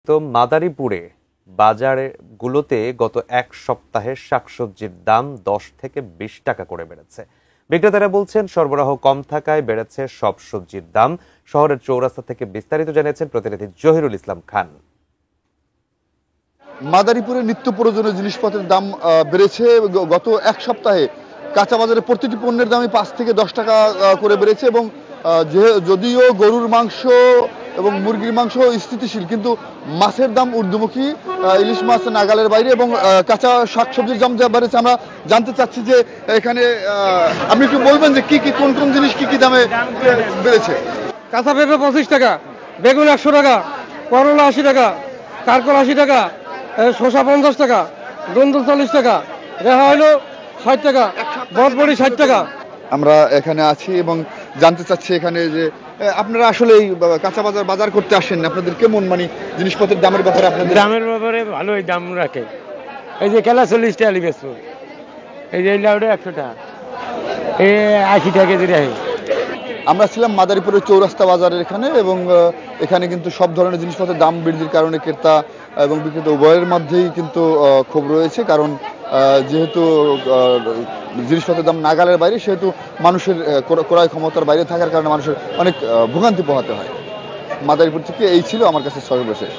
তো মাদারীপুরে বাজারগুলোতে গত এক সপ্তাহে শাকসবজির দাম 10 থেকে 20 টাকা করে বেড়েছে। বিক্রেতারা বলছেন সরবরাহ কম থাকায় বেড়েছে সব সবজির দাম। শহরের চৌরাস্তা থেকে বিস্তারিত জানিয়েছেন প্রতিনিধি জহিরুল ইসলাম খান। মাদারীপুরে নিত্য প্রয়োজনীয় জিনিসপত্রের দাম বেড়েছে। গত এক সপ্তাহে কাঁচা বাজারে প্রতিটি পণ্যের দামই 5 থেকে 10 টাকা করে বেড়েছে এবং যদিও গরুর মাংস এবং মুরগির মাংস স্থিতিশীল, কিন্তু মাছের দাম ঊর্ধ্বমুখী। ইলিশ মাছ নাগালের বাইরে এবং কাঁচা শাকসবজির দাম যা বেড়েছে। আমরা জানতে চাচ্ছি যে এখানে আপনি একটু বলবেন যে কি কোন কোন জিনিস কি দামে বেড়েছে। কাঁচা পেঁপে 25 টাকা, বেগুন 100 টাকা, করলা 80 টাকা, কারকল 80 টাকা, শসা 50 টাকা, ধুন্দুল 40 টাকা, রেহা হলো 60 টাকা, বরবটি 60 টাকা। আমরা এখানে আছি এবং জানতে চাচ্ছি এখানে যে আপনারা আসলে এই কাঁচা বাজার করতে আসেন, আপনাদের কেমন জিনিসপত্রের দামের ব্যাপারে আপনাদের? দামের ব্যাপারে ভালোই দাম রাখে। এই যে কেলা 40 টাকা বেচবো, এই যে লাউটা 100 টাকা, এই 80 টাকা কেজি রাখে। আমরা ছিলাম মাদারীপুরের চৌরাস্তা বাজারের এখানে এবং এখানে কিন্তু সব ধরনের জিনিসপত্রের দাম বৃদ্ধির কারণে ক্রেতা এবং বিক্রেতা উভয়ের মধ্যেই কিন্তু ক্ষোভ রয়েছে। কারণ যেহেতু জিনিসপত্রের দাম নাগালের বাইরে, সেহেতু মানুষের ক্রয় ক্ষমতার বাইরে থাকার কারণে মানুষের অনেক ভোগান্তি পোহাতে হয়। মাদারীপুর থেকে এই ছিল আমার কাছে সর্বশেষ।